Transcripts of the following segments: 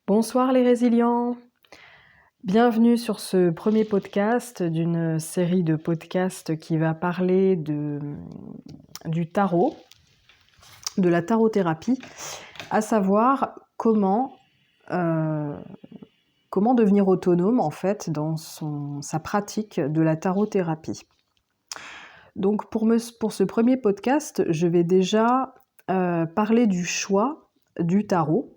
Bonsoir les résilients, bienvenue sur ce premier podcast d'une série de podcasts qui va parler du tarot, de la tarothérapie, à savoir comment devenir autonome en fait dans sa pratique de la tarothérapie. Donc pour ce premier podcast, je vais déjà parler du choix du tarot.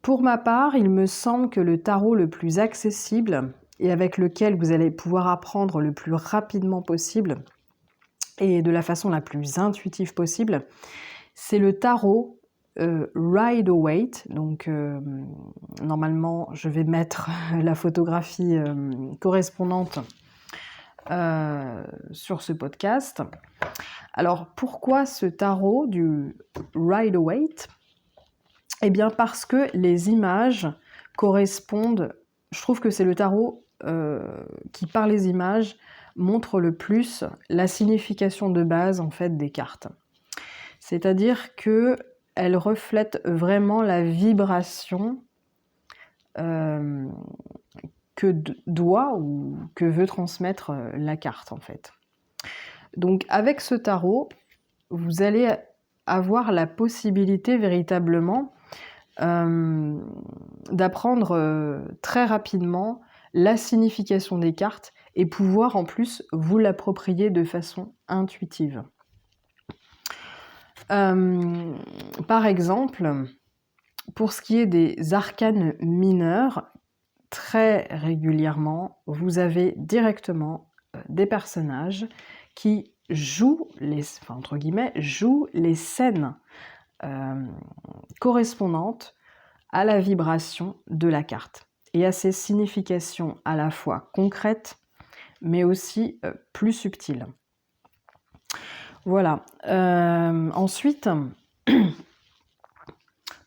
Pour ma part, il me semble que le tarot le plus accessible et avec lequel vous allez pouvoir apprendre le plus rapidement possible et de la façon la plus intuitive possible, c'est le tarot Rider-Waite. Donc normalement, je vais mettre la photographie correspondante sur ce podcast. Alors pourquoi ce tarot du Rider-Waite ? Eh bien parce que les images correspondent, je trouve que c'est le tarot qui par les images montre le plus la signification de base en fait des cartes. C'est-à-dire qu'elles reflètent vraiment la vibration que doit ou que veut transmettre la carte en fait. Donc avec ce tarot, vous allez avoir la possibilité véritablement d'apprendre très rapidement la signification des cartes et pouvoir en plus vous l'approprier de façon intuitive. Par exemple, pour ce qui est des arcanes mineurs, très régulièrement, vous avez directement des personnages qui jouent entre guillemets, jouent les scènes correspondantes à la vibration de la carte et à ses significations à la fois concrètes mais aussi plus subtiles. Voilà. Ensuite,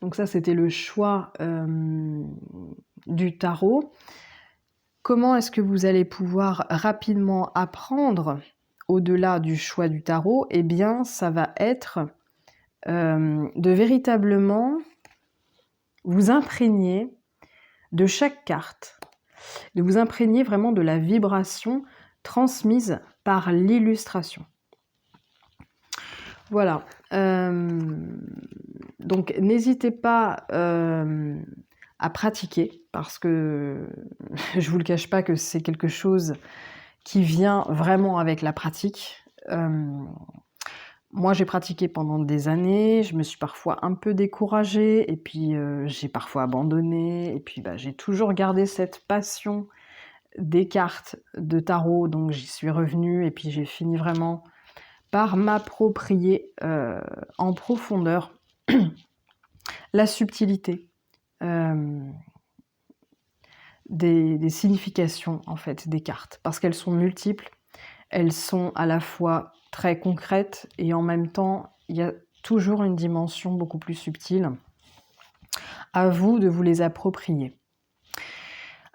donc ça c'était le choix du tarot. Comment est-ce que vous allez pouvoir rapidement apprendre au-delà du choix du tarot ? Eh bien, ça va être de véritablement vous imprégner de chaque carte, de vous imprégner vraiment de la vibration transmise par l'illustration. Voilà. Donc n'hésitez pas à pratiquer, parce que je vous le cache pas que c'est quelque chose qui vient vraiment avec la pratique. Moi, j'ai pratiqué pendant des années, je me suis parfois un peu découragée, et puis j'ai parfois abandonné, et puis j'ai toujours gardé cette passion des cartes de tarot, donc j'y suis revenue, et puis j'ai fini vraiment par m'approprier en profondeur la subtilité des significations en fait des cartes, parce qu'elles sont multiples, elles sont à la fois très concrètes et en même temps il y a toujours une dimension beaucoup plus subtile. À vous de vous les approprier.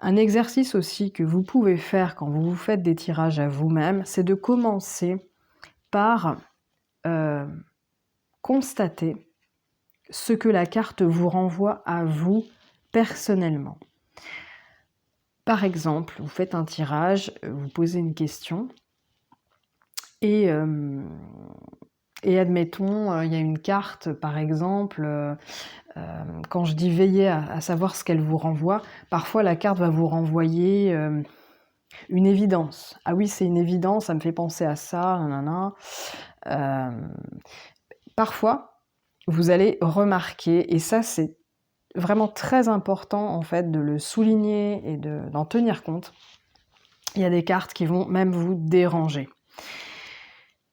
Un exercice aussi que vous pouvez faire quand vous faites des tirages à vous-même, c'est de commencer par constater ce que la carte vous renvoie à vous personnellement. Par exemple, vous faites un tirage, vous posez une question et admettons, il y a une carte, par exemple, quand je dis veiller à savoir ce qu'elle vous renvoie, parfois la carte va vous renvoyer une évidence. Ah oui, c'est une évidence, ça me fait penser à ça, nanana. Parfois, vous allez remarquer, et ça c'est vraiment très important en fait de le souligner et d'en tenir compte, il y a des cartes qui vont même vous déranger.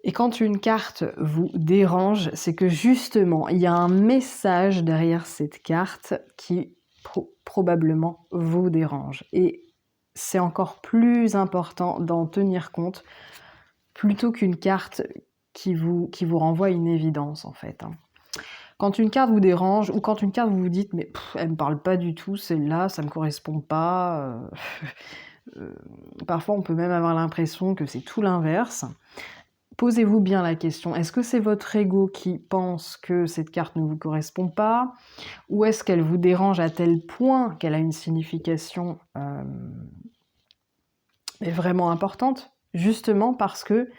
Et quand une carte vous dérange, c'est que justement, il y a un message derrière cette carte qui probablement vous dérange. Et c'est encore plus important d'en tenir compte plutôt qu'une carte qui vous renvoie une évidence en fait. Quand une carte vous dérange ou quand une carte vous vous dites mais elle me parle pas du tout, celle-là, ça me correspond pas. Parfois on peut même avoir l'impression que c'est tout l'inverse. posez-vous bien la question. Est-ce que c'est votre ego qui pense que cette carte ne vous correspond pas? Ou est-ce qu'elle vous dérange à tel point qu'elle a une signification mais vraiment importante? Justement parce que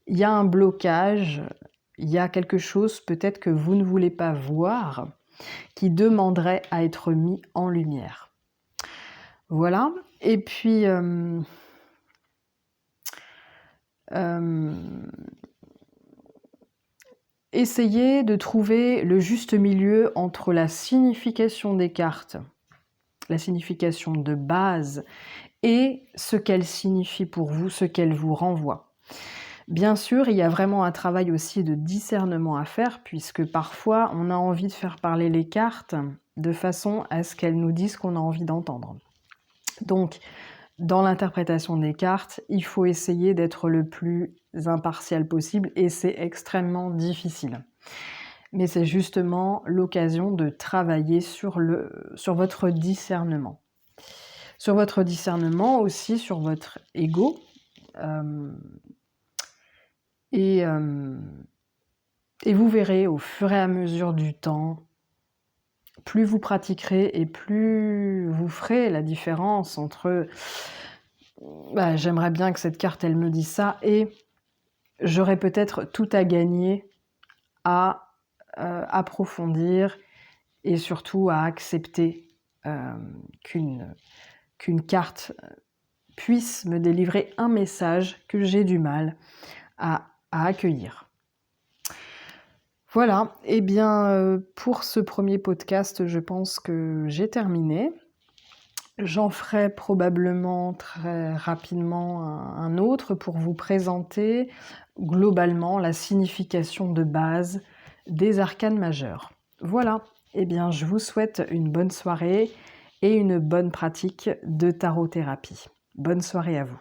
il y a un blocage, il y a quelque chose peut-être que vous ne voulez pas voir, qui demanderait à être mis en lumière. Voilà. Et puis, essayez de trouver le juste milieu entre la signification des cartes, la signification de base, et ce qu'elles signifient pour vous, ce qu'elles vous renvoient. Bien sûr, il y a vraiment un travail aussi de discernement à faire, puisque parfois on a envie de faire parler les cartes de façon à ce qu'elles nous disent ce qu'on a envie d'entendre. Donc, dans l'interprétation des cartes, il faut essayer d'être le plus impartial possible et c'est extrêmement difficile. Mais c'est justement l'occasion de travailler sur votre discernement. Sur votre discernement aussi, sur votre ego. Et vous verrez au fur et à mesure du temps, plus vous pratiquerez et plus vous ferez la différence entre j'aimerais bien que cette carte elle me dise ça et j'aurais peut-être tout à gagner à approfondir et surtout à accepter qu'une carte puisse me délivrer un message que j'ai du mal à accueillir. Voilà, et bien pour ce premier podcast, je pense que j'ai terminé. J'en ferai probablement très rapidement un autre pour vous présenter globalement la signification de base des arcanes majeurs. Voilà, et bien je vous souhaite une bonne soirée et une bonne pratique de tarot-thérapie. Bonne soirée à vous.